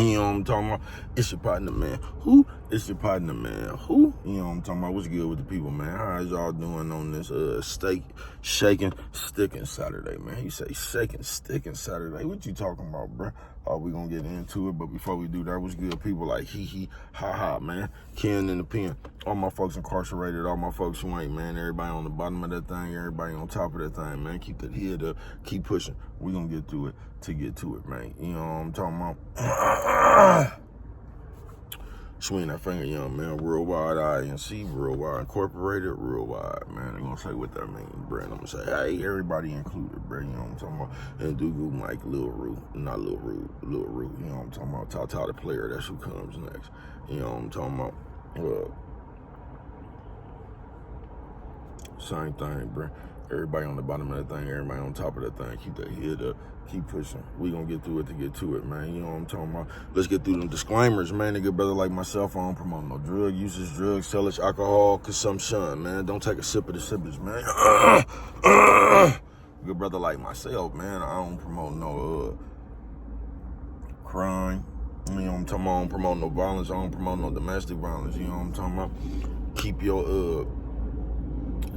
You know what I'm talking about? It's your partner, man. Who? It's your partner, man. Who? You know what I'm talking about? What's good with the people, man? How is y'all doing on this shaking, sticking Saturday, man? You say shaking, sticking Saturday. What you talking about, bro? We gonna get into it, but before we do that, what's good? People like hee, ha, ha, man. Ken in the pen. All my folks incarcerated, all my folks who ain't, man. Everybody on the bottom of that thing, everybody on top of that thing, man. Keep that head up, keep pushing. We gonna get through it to get to it, man. You know what I'm talking about? Swing that finger, young man. Worldwide INC, Worldwide Incorporated, Worldwide, man. They gonna say what that means, bro. And I'm gonna say, hey, everybody included, bro. You know what I'm talking about? And Dugu, Mike, Lil Roo, not Lil Roo, Lil Roo. You know what I'm talking about? Tata the player, that's who comes next. You know what I'm talking about? Same thing, bro. Everybody on the bottom of that thing, everybody on top of that thing. Keep that head up, keep pushing. We gonna get through it to get to it, man. You know what I'm talking about? Let's get through them disclaimers, man. A good brother like myself, I don't promote no drug usage, drug sellage, alcohol consumption, man. Don't take a sip of the sippers, man. Good brother like myself, man, I don't promote no crime. You know what I'm talking about? I don't promote no violence. I don't promote no domestic violence. You know what I'm talking about?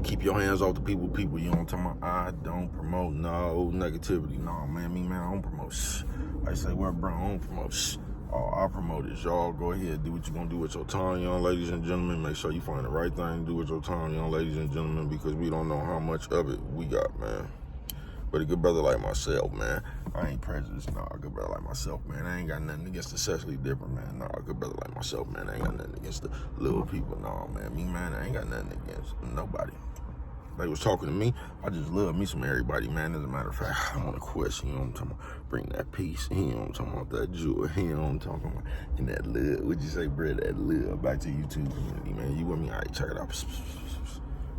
Keep your hands off the people, you know what I'm talking about? I don't promote no negativity. No, man, I don't promote shh. I say, well, bro, I don't promote shh. All I promote is y'all go ahead, do what you're gonna do with your time, young ladies and gentlemen. Make sure you find the right thing to do with your time, young ladies and gentlemen, because we don't know how much of it we got, man. But a good brother like myself, man, I ain't prejudiced. No, a good brother like myself, man, I ain't got nothing against the sexually different, man. No, a good brother like myself, man, I ain't got nothing against the little people. No, man, I ain't got nothing against nobody. They was talking to me. I just love me some everybody, man. As a matter of fact, I want to question, you know what I'm talking about? Bring that peace, you know what I'm talking about? That joy, you know what I'm talking about? And that love, would you say, bro, that love? Back to YouTube community, man. You with me? All right, check it out.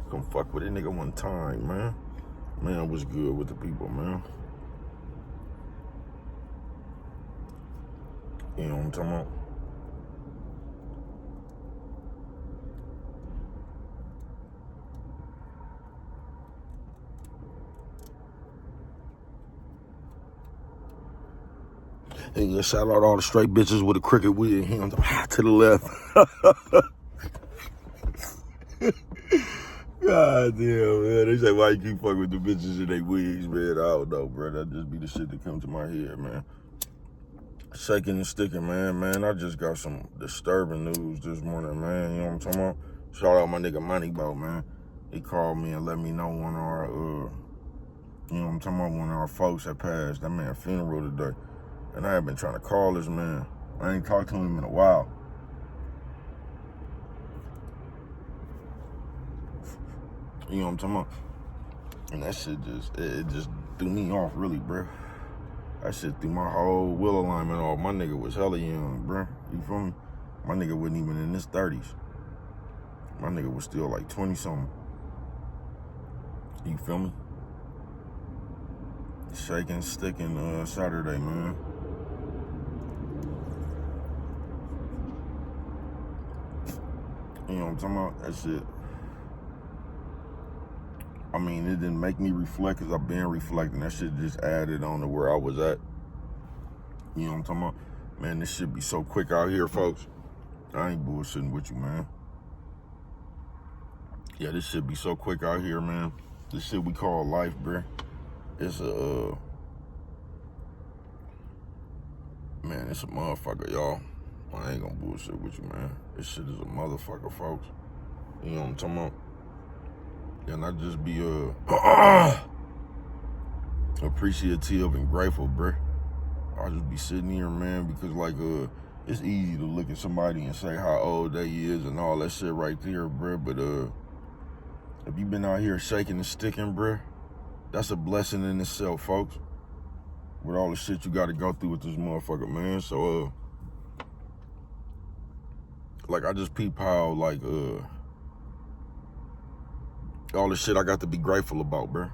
Come fuck with a nigga one time, man. Man, what's good with the people, man? You know what I'm talking about? And yeah, shout out all the straight bitches with a crooked wig, you know, to the left. God damn, man. They say, why you keep fucking with the bitches in their wigs, man? I don't know, bro. That just be the shit that come to my head, man. Shaking and sticking, man. I just got some disturbing news this morning, man. You know what I'm talking about? Shout out my nigga Moneyball, man. He called me and let me know one of our, you know what I'm talking about, one of our folks had passed. That man funeral today. And I have been trying to call this man. I ain't talked to him in a while. You know what I'm talking about? And that shit it just threw me off really, bro. That shit threw my whole will alignment off. My nigga was hella young, bro. You feel me? My nigga wasn't even in his 30s. My nigga was still like 20-something. You feel me? Shaking, sticking Saturday, man. You know what I'm talking about? That shit. I mean, it didn't make me reflect because I've been reflecting. That shit just added on to where I was at. You know what I'm talking about? Man, this shit be so quick out here, folks. I ain't bullshitting with you, man. Yeah, this shit be so quick out here, man. This shit we call life, bruh. It's man, it's a motherfucker, y'all. I ain't gonna bullshit with you, man. This shit is a motherfucker, folks. You know what I'm talking about? And I just be appreciative and grateful, bruh. I just be sitting here, man, because like it's easy to look at somebody and say how old they is and all that shit right there, bruh. But if you been out here shaking and sticking, bruh, that's a blessing in itself, folks. With all the shit you got to go through with this motherfucker, man. So like I just peep how like all the shit I got to be grateful about, bruh.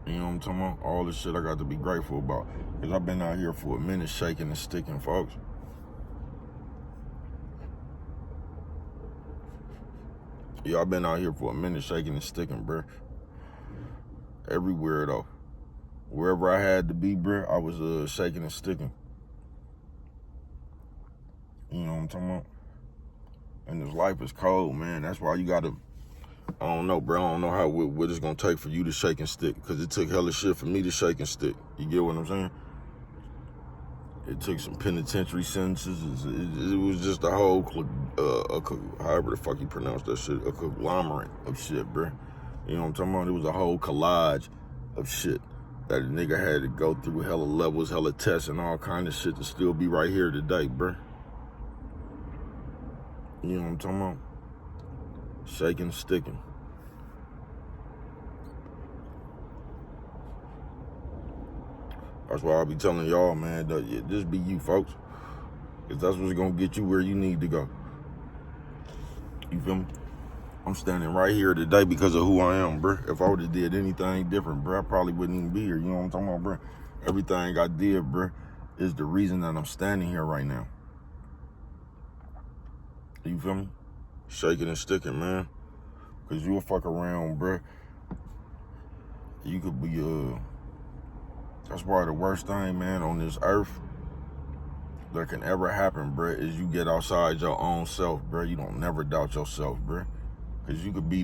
You know what I'm talking about? All the shit I got to be grateful about. Because I've been out here for a minute shaking and sticking, folks. Yeah, I've been out here for a minute shaking and sticking, bruh. Everywhere, though. Wherever I had to be, bruh, I was shaking and sticking. You know what I'm talking about? And this life is cold, man. That's why you gotta, I don't know, bro. I don't know what it's gonna take for you to shake and stick. Because it took hella shit for me to shake and stick. You get what I'm saying? It took some penitentiary sentences. It was just a whole, however the fuck you pronounce that shit, a conglomerate of shit, bro. You know what I'm talking about? It was a whole collage of shit that a nigga had to go through, hella levels, hella tests, and all kind of shit to still be right here today, bro. You know what I'm talking about? Shaking, sticking. That's why I'll be telling y'all, man, that just be you, folks. Because that's what's going to get you where you need to go. You feel me? I'm standing right here today because of who I am, bro. If I would have did anything different, bro, I probably wouldn't even be here. You know what I'm talking about, bro? Everything I did, bro, is the reason that I'm standing here right now. You feel me? Shaking and sticking, man. Because you'll fuck around, bro. You could be, that's why the worst thing, man, on this earth that can ever happen, bro, is you get outside your own self, bro. You don't never doubt yourself, bro. Because you could be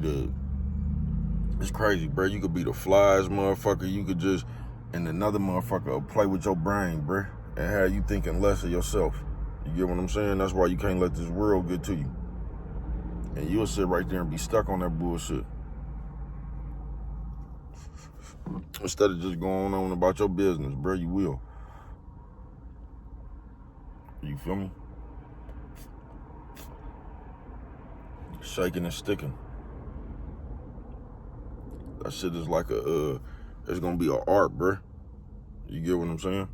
it's crazy, bro. You could be the flies motherfucker. You could just, and another motherfucker will play with your brain, bro, and have you thinking less of yourself. You get what I'm saying? That's why you can't let this world get to you. And you'll sit right there and be stuck on that bullshit. Instead of just going on about your business, bro, you will. You feel me? Shaking and sticking. That shit is like it's gonna be an art, bro. You get what I'm saying?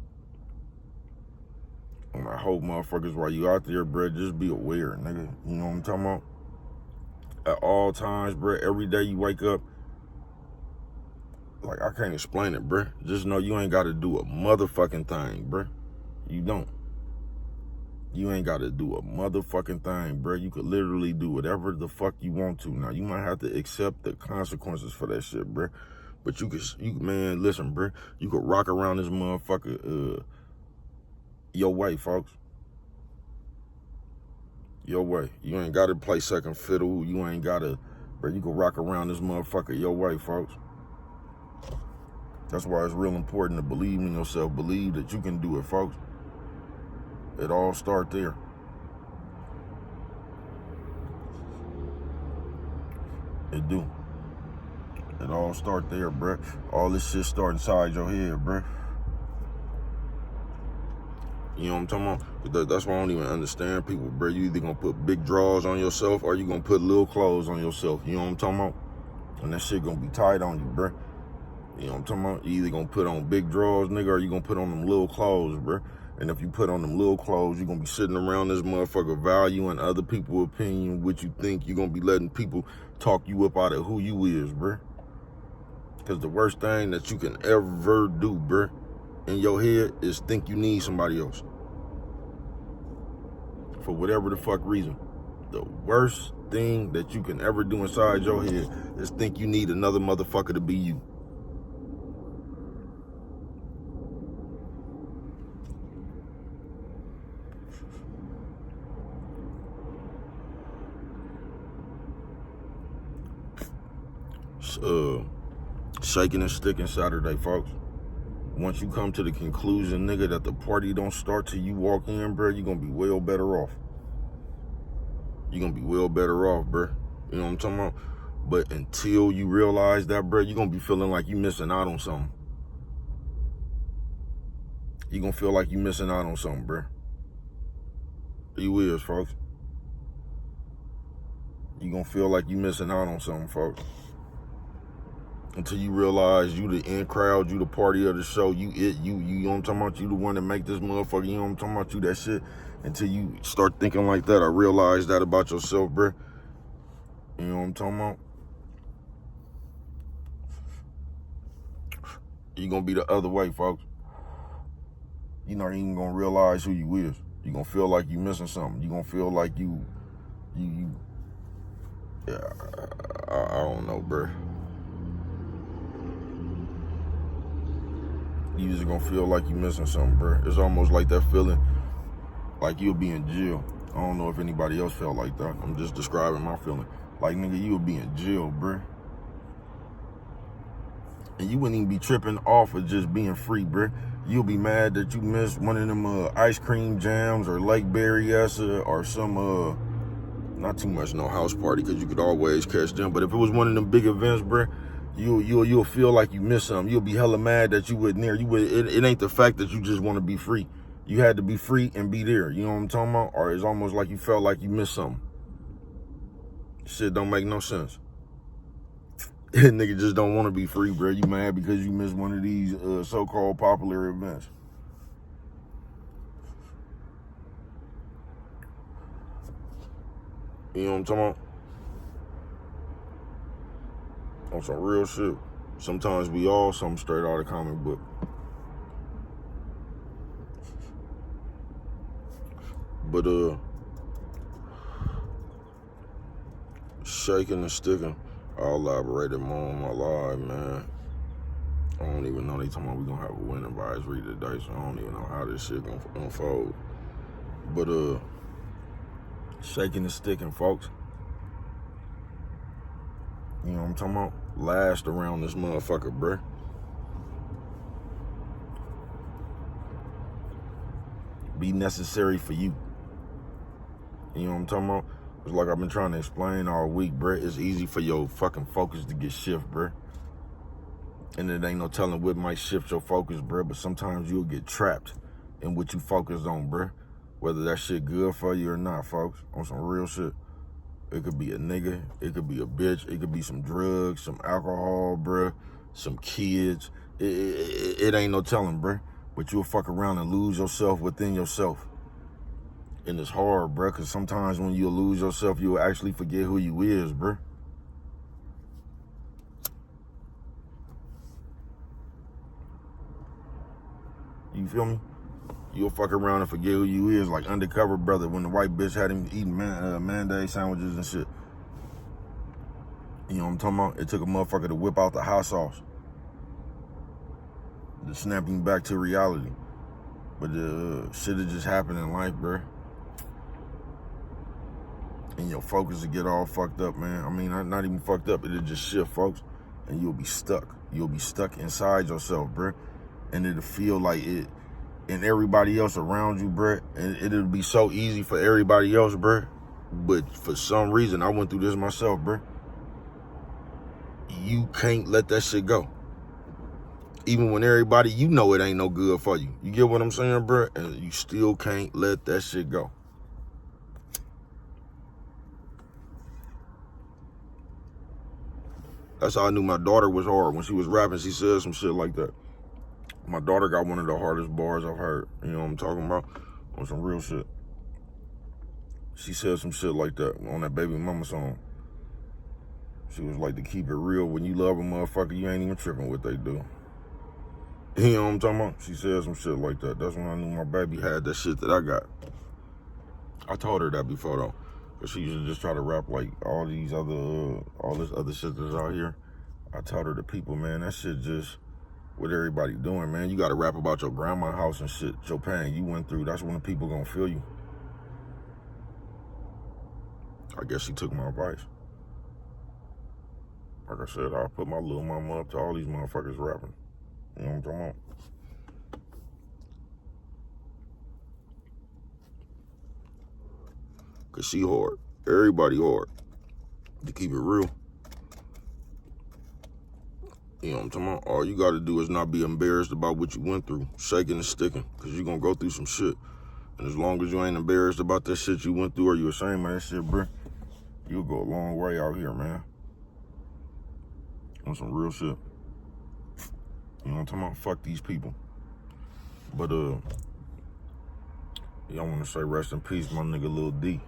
And I hope motherfuckers, while you out there, bro, just be aware, nigga. You know what I'm talking about? At all times, bro, every day you wake up, like, I can't explain it, bro. Just know you ain't got to do a motherfucking thing, bro. You don't. You ain't got to do a motherfucking thing, bro. You could literally do whatever the fuck you want to. Now, you might have to accept the consequences for that shit, bro. But you man, listen, bro. You could rock around this motherfucker your way, folks. Your way. You ain't got to play second fiddle. You ain't got to, bro. You could rock around this motherfucker your way, folks. That's why it's real important to believe in yourself. Believe that you can do it, folks. It all start there. It do. It all start there, bruh. All this shit start inside your head, bruh. You know what I'm talking about? That's why I don't even understand people, bruh. You either gonna put big drawers on yourself or you gonna put little clothes on yourself. You know what I'm talking about? And that shit gonna be tight on you, bruh. You know what I'm talking about? You either gonna put on big drawers, nigga, or you gonna put on them little clothes, bruh. And if you put on them little clothes, you're gonna be sitting around this motherfucker valuing other people's opinion, what you think. You're gonna be letting people talk you up out of who you is, bruh. Because the worst thing that you can ever do, bruh, in your head is think you need somebody else. For whatever the fuck reason. The worst thing that you can ever do inside your head is think you need another motherfucker to be you. Shaking and sticking Saturday, folks. Once you come to the conclusion, nigga, that the party don't start till you walk in, bro, you're gonna be well better off. You're gonna be well better off, bro. You know what I'm talking about? But until you realize that, bro, you're gonna be feeling like you missing out on something. You're gonna feel like you missing out on something, bro. You is, folks. You're gonna feel like you missing out on something, folks. Until you realize you the in crowd, you the party of the show, you know what I'm talking about? You the one that make this motherfucker, you know what I'm talking about? You that shit. Until you start thinking like that, I realize that about yourself, bro. You know what I'm talking about? You gonna be the other way, folks. You're not even gonna realize who you is. You gonna feel like you missing something. You gonna feel like yeah, I don't know, bro. You just gonna feel like you missing something, bro. It's almost like that feeling like you'll be in jail I don't know if anybody else felt like that. I'm just describing my feeling. Like, nigga, you would be in jail, bruh. And you wouldn't even be tripping off of just being free, bruh. You'll be mad that you missed one of them ice cream jams or Lake Berryessa or some, not too much no house party, because you could always catch them. But if it was one of them big events, bruh, you'll feel like you missed something. You'll be hella mad that you wasn't there. It ain't the fact that you just want to be free. You had to be free and be there. You know what I'm talking about? Or it's almost like you felt like you missed something. Shit don't make no sense. Nigga just don't want to be free, bro. You mad because you missed one of these so-called popular events. You know what I'm talking about? On some real shit. Sometimes we all something straight out of comic book. But shaking and sticking. I'll elaborate more on my live, man. I don't even know they talking about we gonna have a win advisory today, so I don't even know how this shit gonna unfold. But shaking and sticking, folks. You know what I'm talking about? Last around this motherfucker, bruh. Be necessary for you. You know what I'm talking about? It's like I've been trying to explain all week, bruh. It's easy for your fucking focus to get shift, bruh. And it ain't no telling what might shift your focus, bruh. But sometimes you'll get trapped in what you focused on, bruh. Whether that shit good for you or not, folks. On some real shit. It could be a nigga. It could be a bitch. It could be some drugs, some alcohol, bruh. Some kids. It ain't no telling, bruh. But you'll fuck around and lose yourself within yourself. And it's hard, bruh, because sometimes when you lose yourself, you'll actually forget who you is, bruh. You feel me? You'll fuck around and forget who you is, like Undercover Brother when the white bitch had him eating mayonnaise sandwiches and shit. You know what I'm talking about? It took a motherfucker to whip out the hot sauce to snap him back to reality. But shit that just happened in life, bruh. And your focus will get all fucked up, man. I mean, not even fucked up. It'll just shift, folks. And you'll be stuck. You'll be stuck inside yourself, bruh. And it'll feel like it and everybody else around you, bruh. And it'll be so easy for everybody else, bruh. But for some reason, I went through this myself, bruh. You can't let that shit go. Even when everybody, you know it ain't no good for you. You get what I'm saying, bruh? And you still can't let that shit go. That's how I knew my daughter was hard. When she was rapping, she said some shit like that. My daughter got one of the hardest bars I've heard. You know what I'm talking about? On some real shit. She said some shit like that on that Baby Mama song. She was like, to keep it real, when you love a motherfucker, you ain't even tripping what they do. You know what I'm talking about? She said some shit like that. That's when I knew my baby had that shit that I got. I told her that before, though. Because she used to just try to rap like all this other shit that's out here. I told her, the people, man, that shit just what everybody doing, man. You got to rap about your grandma's house and shit, your pain you went through. That's when the people gonna feel you. I guess she took my advice. Like I said, I'll put my little mama up to all these motherfuckers rapping. You know what I'm talking about? Cause she hard. Everybody hard. To keep it real. You know what I'm talking about? All you gotta do is not be embarrassed about what you went through. Shaking and sticking. Cause you're gonna go through some shit. And as long as you ain't embarrassed about that shit you went through or you ashamed of that shit, bruh, you'll go a long way out here, man. On some real shit. You know what I'm talking about? Fuck these people. But, y'all want to say rest in peace, my nigga Lil D.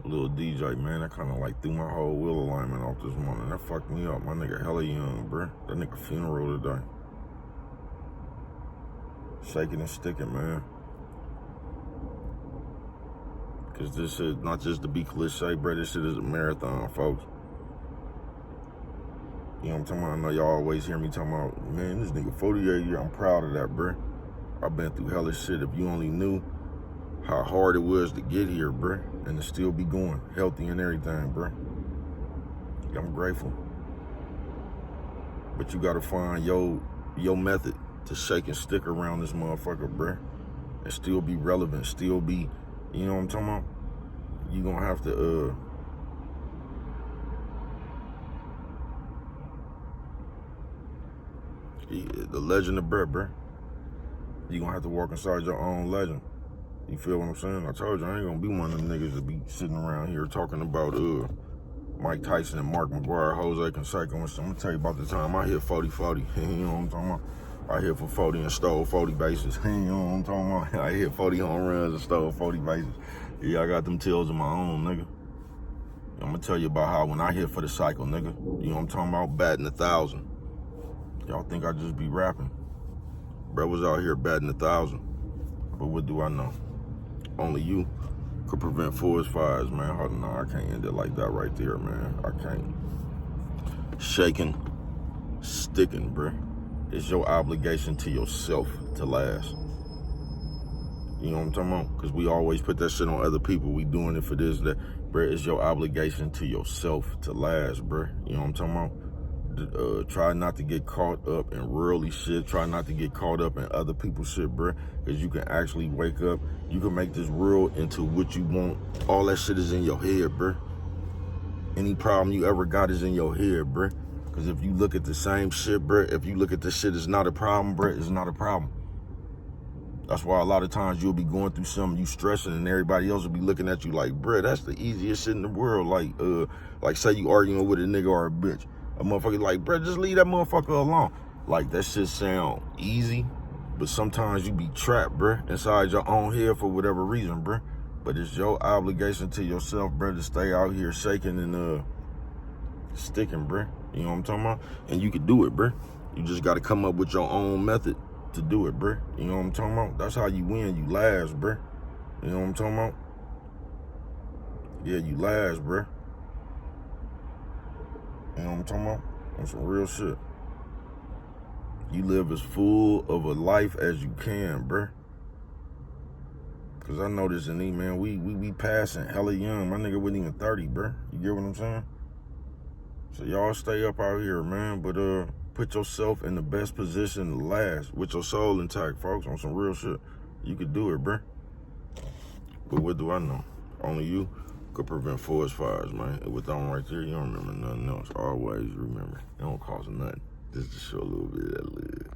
Lil DJ, man, that kind of like threw my whole wheel alignment off this morning. That fucked me up. My nigga hella young, bruh. That nigga funeral today. Shaking and sticking, man. Because this shit, not just to be cliche, bruh, this shit is a marathon, folks. You know what I'm talking about? I know y'all always hear me talking about, man, this nigga 48 years. I'm proud of that, bruh. I've been through hella shit. If you only knew how hard it was to get here, bruh, and to still be going healthy and everything, bruh. I'm grateful. But you gotta find your method to shake and stick around this motherfucker, bruh, and still be relevant, still be, you know what I'm talking about? You gonna have to, the legend of Brett, bruh. You gonna have to walk inside your own legend. You feel what I'm saying? I told you I ain't gonna be one of them niggas that be sitting around here talking about Mike Tyson and Mark McGuire, Jose Canseco and stuff. I'm gonna tell you about the time I hit 40-40. You know what I'm talking about? I hit for 40 and stole 40 bases. You know what I'm talking about? I hit 40 home runs and stole 40 bases. Yeah, I got them tills of my own, nigga. I'm gonna tell you about how when I hit for the cycle, nigga. You know what I'm talking about? Batting 1,000. Y'all think I just be rapping? Bro was out here batting 1,000. But what do I know? Only you could prevent forest fires, man. Hold on, no, I can't end it like that right there, man. I can't. Shaking, sticking, bruh. It's your obligation to yourself to last. You know what I'm talking about? Because we always put that shit on other people. We doing it for this, that. Bruh, it's your obligation to yourself to last, bruh. You know what I'm talking about? Try not to get caught up in worldly shit. Try not to get caught up in other people's shit, bruh. Because you can actually wake up. You can make this world into what you want. All that shit is in your head, bruh. Any problem you ever got is in your head, bruh. Because if you look at the same shit, bruh, if you look at the shit as not a problem, bruh, it's not a problem. That's why a lot of times you'll be going through something, you stressing, and everybody else will be looking at you like, bruh, that's the easiest shit in the world. Like say you arguing with a nigga or a bitch. A motherfucker like, bruh, just leave that motherfucker alone. Like, that shit sound easy, but sometimes you be trapped, bruh, inside your own head for whatever reason, bruh. But it's your obligation to yourself, bruh, to stay out here shaking and sticking, bruh. You know what I'm talking about? And you can do it, bruh. You just got to come up with your own method to do it, bruh. You know what I'm talking about? That's how you win. You last, bruh. You know what I'm talking about? Yeah, you last, bruh. You know what I'm talking about? On some real shit. You live as full of a life as you can, bruh. Cause I know this in these, man, we passing hella young. My nigga wasn't even 30, bruh. You get what I'm saying? So y'all stay up out here, man. But put yourself in the best position to last with your soul intact, folks, on some real shit. You could do it, bruh. But what do I know? Only you could prevent forest fires, man. And with that one right there, you don't remember nothing else. Always remember. It don't cost nothing. Just to show a little bit of that lid.